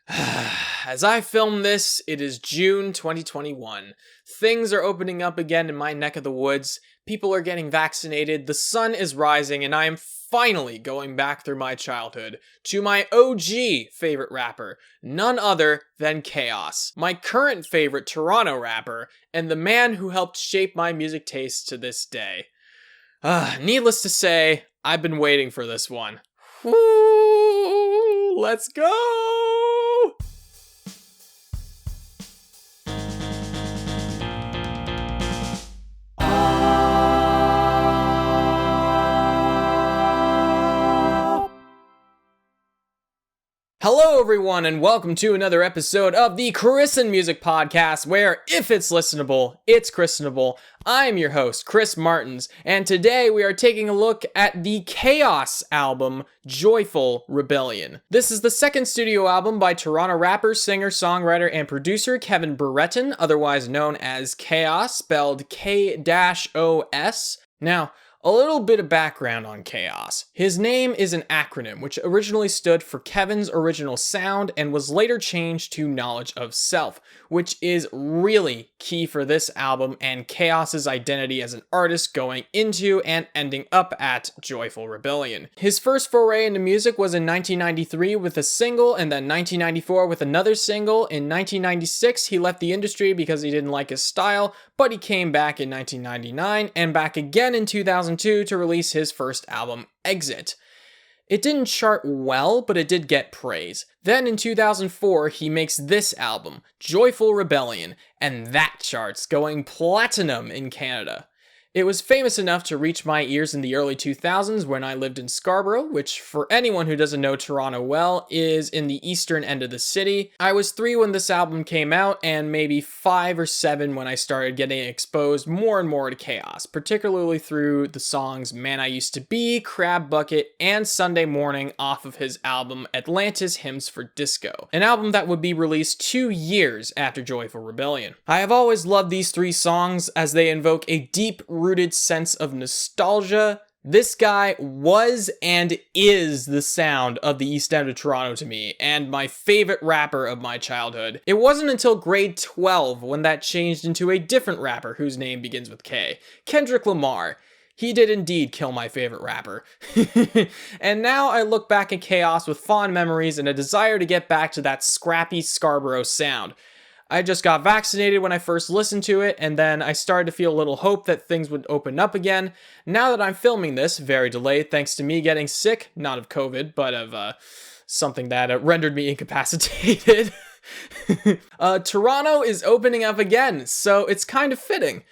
As I film this, it is June 2021. Things are opening up again in my neck of the woods. People are getting vaccinated, the sun is rising, and I am finally going back through my childhood to my OG favorite rapper, none other than Chaos, my current favorite Toronto rapper, and the man who helped shape my music taste to this day. Needless to say, I've been waiting for this one. Woo! Let's go! Hello everyone and welcome to another episode of the Christened Music Podcast where if it's listenable, it's Christenable. I'm your host, Chris Martins, and today we are taking a look at the Chaos album, Joyful Rebellion. This is the second studio album by Toronto rapper, singer, songwriter, and producer Kevin Brereton, otherwise known as Chaos, spelled K-O-S. Now, a little bit of background on Chaos. His name is an acronym which originally stood for Kevin's Original Sound and was later changed to Knowledge of Self, which is really key for this album and Chaos's identity as an artist going into and ending up at Joyful Rebellion. His first foray into music was in 1993 with a single, and then 1994 with another single. In 1996, he left the industry because he didn't like his style, but he came back in 1999 and back again in 2002 to release his first album, Exit. It didn't chart well, but it did get praise. Then in 2004, he makes this album, Joyful Rebellion, and that charts, going platinum in Canada. It was famous enough to reach my ears in the early 2000s when I lived in Scarborough, which for anyone who doesn't know Toronto well, is in the eastern end of the city. I was 3 when this album came out, and maybe 5 or 7 when I started getting exposed more and more to Chaos, particularly through the songs Man I Used to Be, Crabbuckit, and Sunday Morning off of his album Atlantis Hymns for Disco, an album that would be released 2 years after Joyful Rebellion. I have always loved these 3 songs as they invoke a deep-rooted sense of nostalgia. This guy was and is the sound of the East End of Toronto to me, and my favorite rapper of my childhood. It wasn't until grade 12 when that changed into a different rapper whose name begins with K, Kendrick Lamar. He did indeed kill my favorite rapper. And now I look back at Chaos with fond memories and a desire to get back to that scrappy Scarborough sound. I just got vaccinated when I first listened to it, and then I started to feel a little hope that things would open up again. Now that I'm filming this, very delayed thanks to me getting sick, not of COVID, but of something that rendered me incapacitated. Toronto is opening up again, so it's kind of fitting.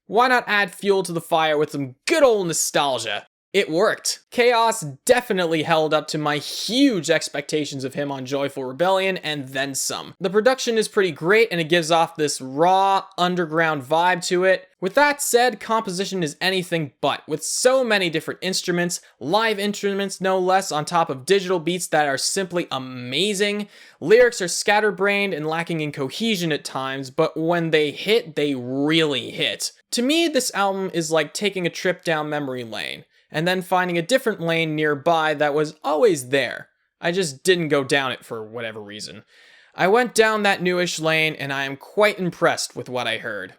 Why not add fuel to the fire with some good old nostalgia? It worked. Chaos definitely held up to my huge expectations of him on Joyful Rebellion and then some. The production is pretty great and it gives off this raw, underground vibe to it. With that said, composition is anything but, with so many different instruments, live instruments no less, on top of digital beats that are simply amazing. Lyrics are scatterbrained and lacking in cohesion at times, but when they hit, they really hit. To me, this album is like taking a trip down memory lane, and then finding a different lane nearby that was always there. I just didn't go down it for whatever reason. I went down that newish lane, and I am quite impressed with what I heard.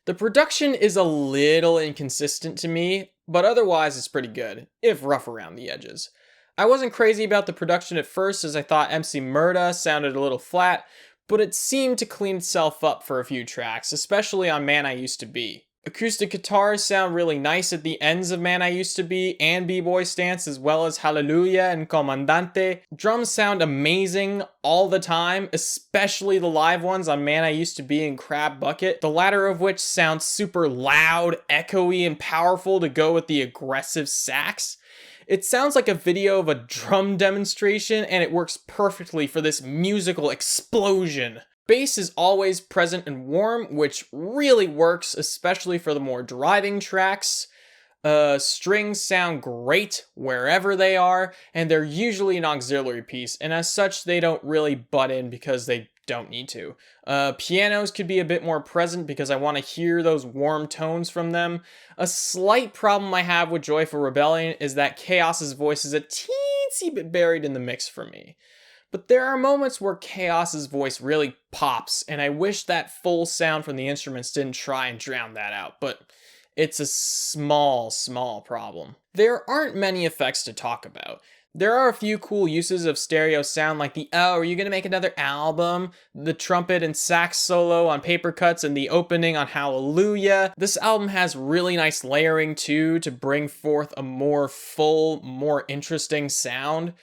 The production is a little inconsistent to me, but otherwise it's pretty good, if rough around the edges. I wasn't crazy about the production at first as I thought Emcee Murdah sounded a little flat, but it seemed to clean itself up for a few tracks, especially on Man I Used to Be. Acoustic guitars sound really nice at the ends of Man I Used to Be and B-Boy Stance, as well as Hallelujah and Commandante. Drums sound amazing all the time, especially the live ones on Man I Used to Be and Crabbuckit, the latter of which sounds super loud, echoey, and powerful to go with the aggressive sax. It sounds like a video of a drum demonstration, and it works perfectly for this musical explosion. Bass is always present and warm, which really works, especially for the more driving tracks. Strings sound great wherever they are, and they're usually an auxiliary piece, and as such, they don't really butt in because they don't need to. Pianos could be a bit more present because I want to hear those warm tones from them. A slight problem I have with Joyful Rebellion is that Chaos's voice is a teensy bit buried in the mix for me. But there are moments where Chaos's voice really pops, and I wish that full sound from the instruments didn't try and drown that out, but it's a small problem. There aren't many effects to talk about. There are a few cool uses of stereo sound, like the "oh, are you gonna make another album?" the trumpet and sax solo on Papercutz, and the opening on Hallelujah. This album has really nice layering too, to bring forth a more full, more interesting sound.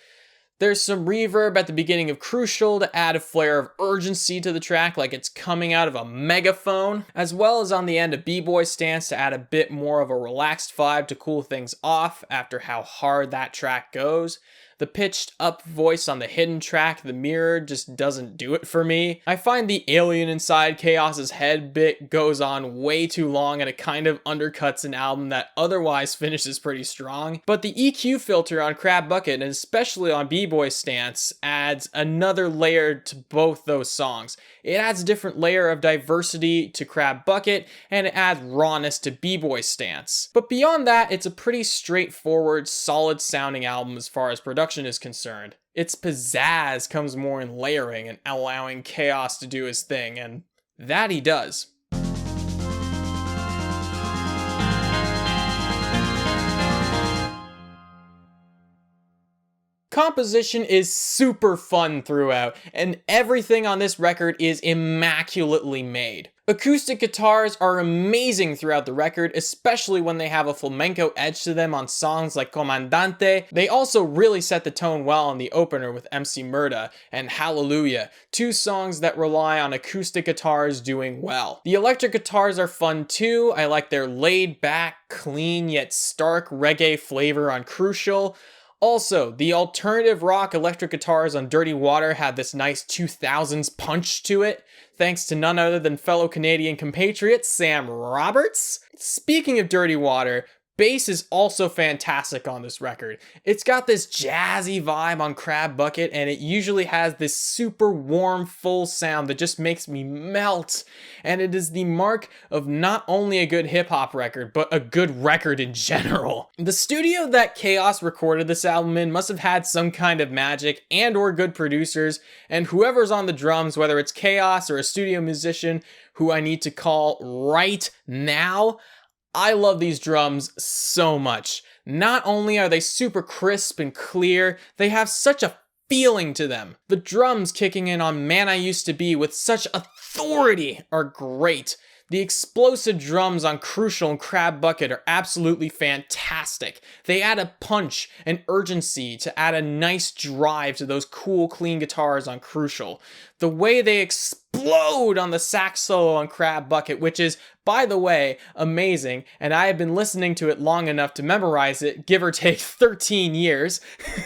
There's some reverb at the beginning of Crucial to add a flare of urgency to the track, like it's coming out of a megaphone, as well as on the end of B-Boy Stance to add a bit more of a relaxed vibe to cool things off after how hard that track goes. The pitched up voice on the hidden track, The Mirror, just doesn't do it for me. I find the alien inside Chaos's head bit goes on way too long, and it kind of undercuts an album that otherwise finishes pretty strong. But the EQ filter on Crabbuckit, and especially on B-Boy Stance, adds another layer to both those songs. It adds a different layer of diversity to Crabbuckit, and it adds rawness to B-Boy Stance. But beyond that, it's a pretty straightforward, solid sounding album as far as production is concerned. Its pizzazz comes more in layering and allowing Chaos to do his thing, and that he does. Composition is super fun throughout, and everything on this record is immaculately made. Acoustic guitars are amazing throughout the record, especially when they have a flamenco edge to them on songs like Commandante. They also really set the tone well on the opener with Emcee Murdah and Hallelujah, two songs that rely on acoustic guitars doing well. The electric guitars are fun too. I like their laid back, clean yet stark reggae flavor on Crucial. Also, the alternative rock electric guitars on Dirty Water had this nice 2000s punch to it, thanks to none other than fellow Canadian compatriot Sam Roberts. Speaking of Dirty Water, bass is also fantastic on this record. It's got this jazzy vibe on Crabbuckit, and it usually has this super warm, full sound that just makes me melt. And it is the mark of not only a good hip-hop record, but a good record in general. The studio that Chaos recorded this album in must have had some kind of magic and or good producers, and whoever's on the drums, whether it's Chaos or a studio musician who I need to call right now, I love these drums so much. Not only are they super crisp and clear, they have such a feeling to them. The drums kicking in on Man I Used to Be with such authority are great. The explosive drums on Crucial and Crabbuckit are absolutely fantastic. They add a punch and urgency to add a nice drive to those cool, clean guitars on Crucial. The way they explode on the sax solo on Crabbuckit, which is, by the way, amazing, and I have been listening to it long enough to memorize it, give or take 13 years.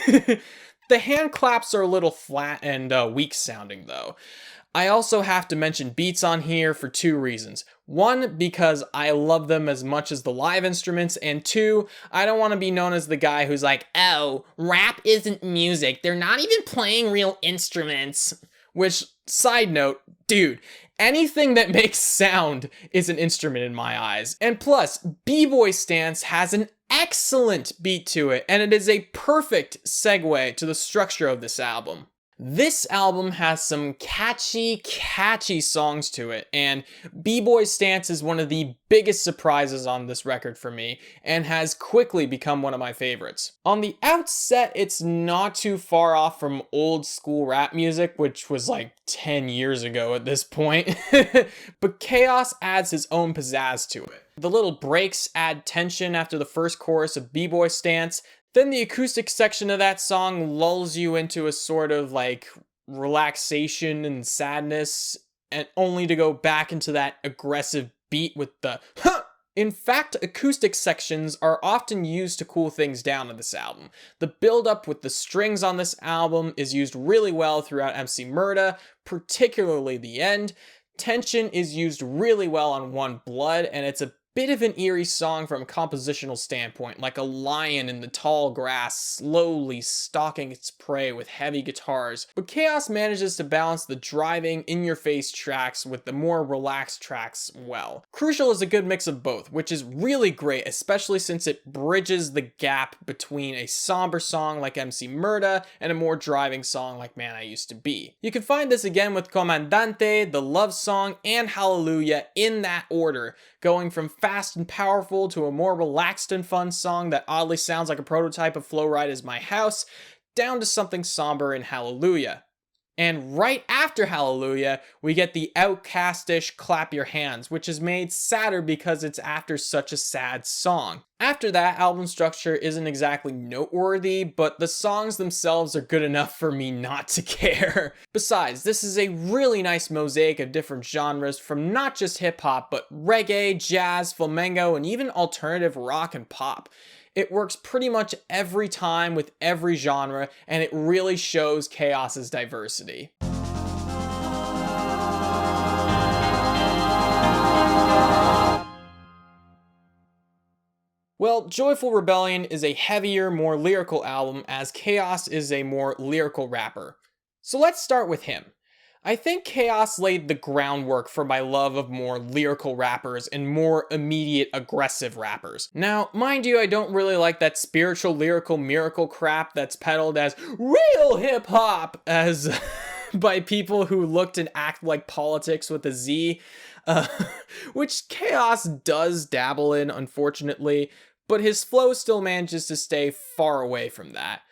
The hand claps are a little flat and weak sounding though. I also have to mention beats on here for two reasons. One, because I love them as much as the live instruments, and two, I don't want to be known as the guy who's like, oh, rap isn't music, they're not even playing real instruments. Which, side note, dude, anything that makes sound is an instrument in my eyes. And plus, B-Boy Stance has an excellent beat to it, and it is a perfect segue to the structure of this album. This album has some catchy songs to it, and B-Boy Stance is one of the biggest surprises on this record for me, and has quickly become one of my favorites. On the outset, it's not too far off from old school rap music, which was like 10 years ago at this point, but Chaos adds his own pizzazz to it. The little breaks add tension after the first chorus of B-Boy Stance. Then the acoustic section of that song lulls you into a sort of like relaxation and sadness, and only to go back into that aggressive beat with the huh! In fact, acoustic sections are often used to cool things down on this album. The build-up with the strings on this album is used really well throughout Emcee Murdah, particularly the end. Tension is used really well on One Blood, and it's a bit of an eerie song from a compositional standpoint, like a lion in the tall grass slowly stalking its prey with heavy guitars, but Chaos manages to balance the driving, in-your-face tracks with the more relaxed tracks well. Crucial is a good mix of both, which is really great, especially since it bridges the gap between a somber song like Emcee Murdah and a more driving song like Man I Used to Be. You can find this again with Commandante, the love song, and Hallelujah in that order, going from fast and powerful to a more relaxed and fun song that oddly sounds like a prototype of Flow Ride Is My House, down to something somber in Hallelujah. And right after Hallelujah, we get the outcastish Clap Your Hands, which is made sadder because it's after such a sad song. After that, album structure isn't exactly noteworthy, but the songs themselves are good enough for me not to care. Besides, this is a really nice mosaic of different genres from not just hip-hop, but reggae, jazz, flamenco, and even alternative rock and pop. It works pretty much every time with every genre, and it really shows Chaos's diversity. Well, Joyful Rebellion is a heavier, more lyrical album, as Chaos is a more lyrical rapper. So let's start with him. I think Chaos laid the groundwork for my love of more lyrical rappers and more immediate aggressive rappers. Now, mind you, I don't really like that spiritual lyrical miracle crap that's peddled as real hip hop as by people who looked and act like politics with a Z, which Chaos does dabble in, unfortunately, but his flow still manages to stay far away from that.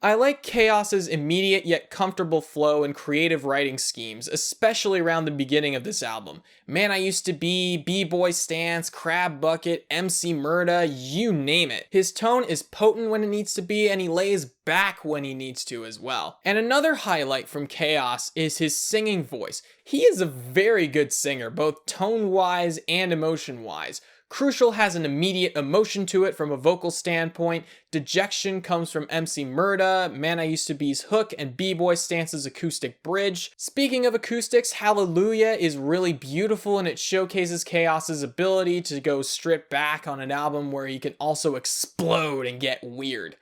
I like Chaos's immediate yet comfortable flow and creative writing schemes, especially around the beginning of this album. Man I Used to Be, B-Boy Stance, Crabbuckit, Emcee Murdah, you name it. His tone is potent when it needs to be, and he lays back when he needs to as well. And another highlight from Chaos is his singing voice. He is a very good singer, both tone-wise and emotion-wise. Crucial has an immediate emotion to it from a vocal standpoint. Dejection comes from Emcee Murdah, Man I Used to Be's hook, and B-Boy Stance's acoustic bridge. Speaking of acoustics, Hallelujah is really beautiful, and it showcases Chaos's ability to go stripped back on an album where he can also explode and get weird.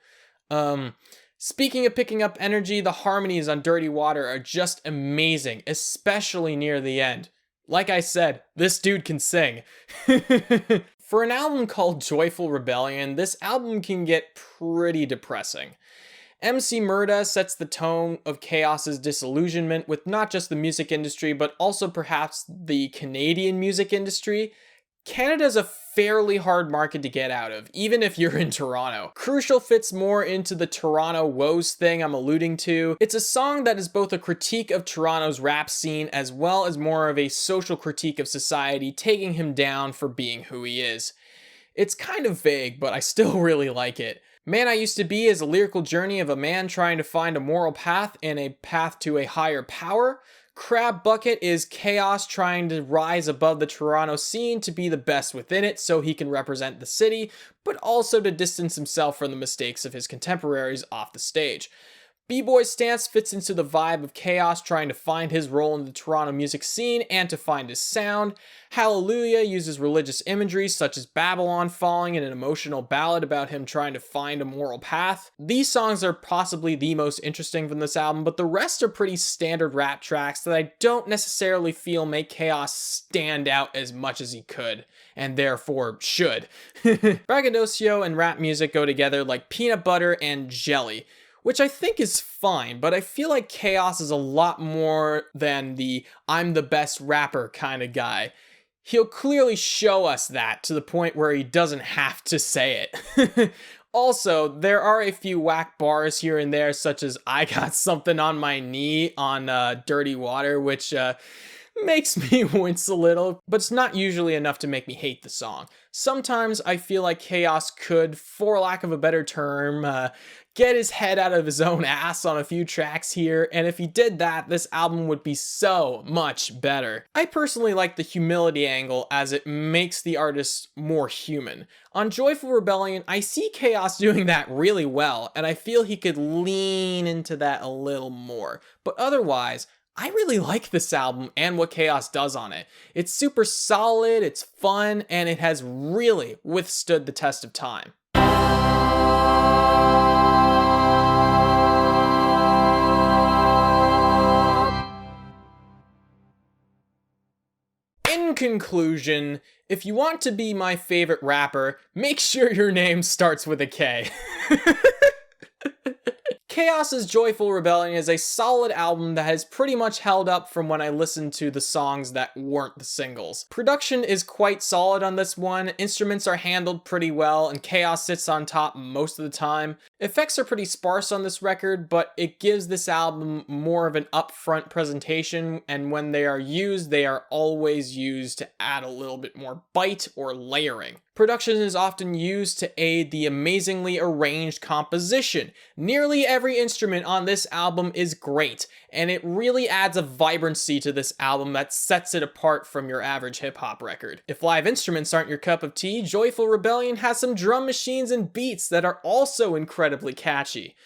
Speaking of picking up energy, the harmonies on Dirty Water are just amazing, especially near the end. Like I said, this dude can sing. For an album called Joyful Rebellion, this album can get pretty depressing. Emcee Murdah sets the tone of Chaos's disillusionment with not just the music industry, but also perhaps the Canadian music industry. Canada's a fairly hard market to get out of, even if you're in Toronto. Crucial fits more into the Toronto woes thing I'm alluding to. It's a song that is both a critique of Toronto's rap scene as well as more of a social critique of society, taking him down for being who he is. It's kind of vague, but I still really like it. Man I Used to Be is a lyrical journey of a man trying to find a moral path and a path to a higher power. Crabbuckit is Chaos trying to rise above the Toronto scene to be the best within it so he can represent the city, but also to distance himself from the mistakes of his contemporaries off the stage. B-Boy Stance fits into the vibe of Chaos trying to find his role in the Toronto music scene and to find his sound. Hallelujah uses religious imagery such as Babylon falling and an emotional ballad about him trying to find a moral path. These songs are possibly the most interesting from this album, but the rest are pretty standard rap tracks that I don't necessarily feel make Chaos stand out as much as he could, and therefore should. Braggadocio and rap music go together like peanut butter and jelly, which I think is fine, but I feel like Chaos is a lot more than the I'm the best rapper kind of guy. He'll clearly show us that to the point where he doesn't have to say it. Also, there are a few whack bars here and there, such as I got something on my knee on Dirty Water, which makes me wince a little, but it's not usually enough to make me hate the song. Sometimes I feel like Chaos could, for lack of a better term, get his head out of his own ass on a few tracks here, and if he did that, this album would be so much better. I personally like the humility angle as it makes the artist more human. On Joyful Rebellion, I see Chaos doing that really well, and I feel he could lean into that a little more, but otherwise, I really like this album and what Chaos does on it. It's super solid, it's fun, and it has really withstood the test of time. In conclusion, if you want to be my favorite rapper, make sure your name starts with a K. Chaos's Joyful Rebellion is a solid album that has pretty much held up from when I listened to the songs that weren't the singles. Production is quite solid on this one, instruments are handled pretty well, and Chaos sits on top most of the time. Effects are pretty sparse on this record, but it gives this album more of an upfront presentation, and when they are used, they are always used to add a little bit more bite or layering. Production is often used to aid the amazingly arranged composition. Nearly every instrument on this album is great, and it really adds a vibrancy to this album that sets it apart from your average hip-hop record. If live instruments aren't your cup of tea, Joyful Rebellion has some drum machines and beats that are also incredibly catchy.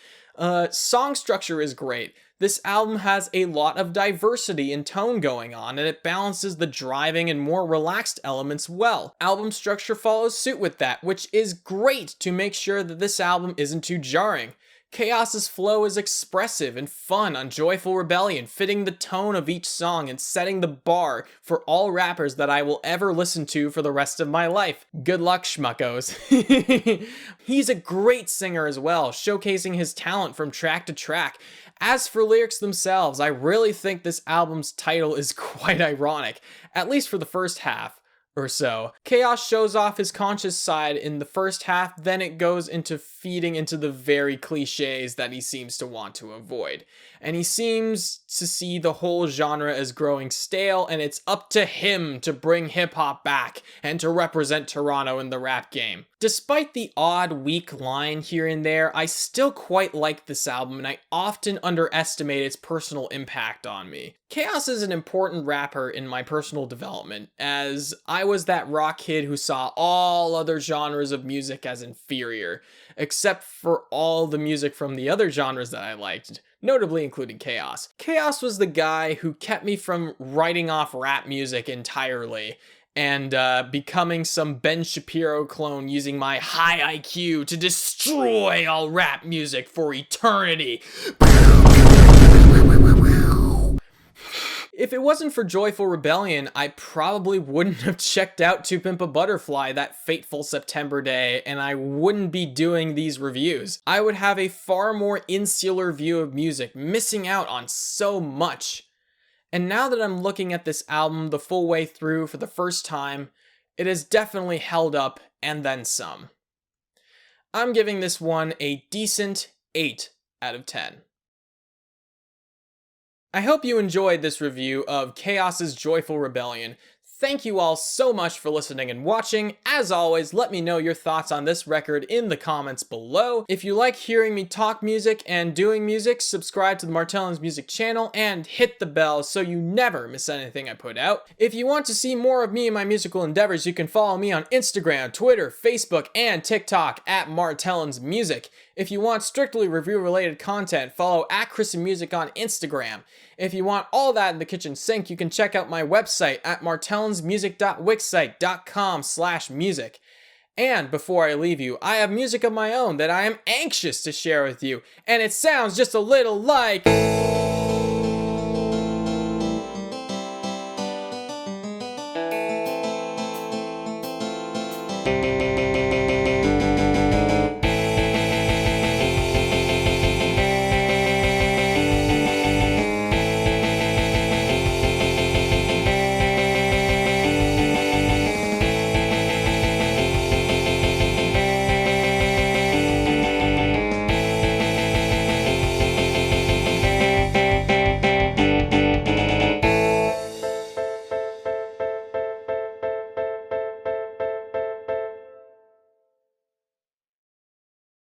Song structure is great. This album has a lot of diversity in tone going on, and it balances the driving and more relaxed elements well. Album structure follows suit with that, which is great to make sure that this album isn't too jarring. Chaos's flow is expressive and fun on Joyful Rebellion, fitting the tone of each song and setting the bar for all rappers that I will ever listen to for the rest of my life. Good luck, schmuckos. He's a great singer as well, showcasing his talent from track to track. As for lyrics themselves, I really think this album's title is quite ironic, at least for the first half or so. Chaos shows off his conscious side in the first half, then it goes into feeding into the very cliches that he seems to want to avoid. And he seems to see the whole genre as growing stale, and it's up to him to bring hip-hop back and to represent Toronto in the rap game. Despite the odd, weak line here and there, I still quite like this album, and I often underestimate its personal impact on me. Chaos is an important rapper in my personal development, as I was that rock kid who saw all other genres of music as inferior, except for all the music from the other genres that I liked, notably including Chaos. Chaos was the guy who kept me from writing off rap music entirely, and becoming some Ben Shapiro clone using my high IQ to destroy all rap music for eternity. If it wasn't for Joyful Rebellion, I probably wouldn't have checked out To Pimp a Butterfly that fateful September day, and I wouldn't be doing these reviews. I would have a far more insular view of music, missing out on so much. And now that I'm looking at this album the full way through for the first time, it has definitely held up and then some. I'm giving this one a decent 8 out of 10. I hope you enjoyed this review of Chaos's Joyful Rebellion. Thank you all so much for listening and watching. As always, let me know your thoughts on this record in the comments below. If you like hearing me talk music and doing music, subscribe to the Martelins music channel and hit the bell so you never miss anything I put out. If you want to see more of me and my musical endeavors, you can follow me on Instagram, Twitter, Facebook, and TikTok at Martelins Music. If you want strictly review-related content, follow at Christened Music on Instagram. If you want all that in the kitchen sink, you can check out my website at martelinsmusic.wixsite.com/music. And before I leave you, I have music of my own that I am anxious to share with you, and it sounds just a little like...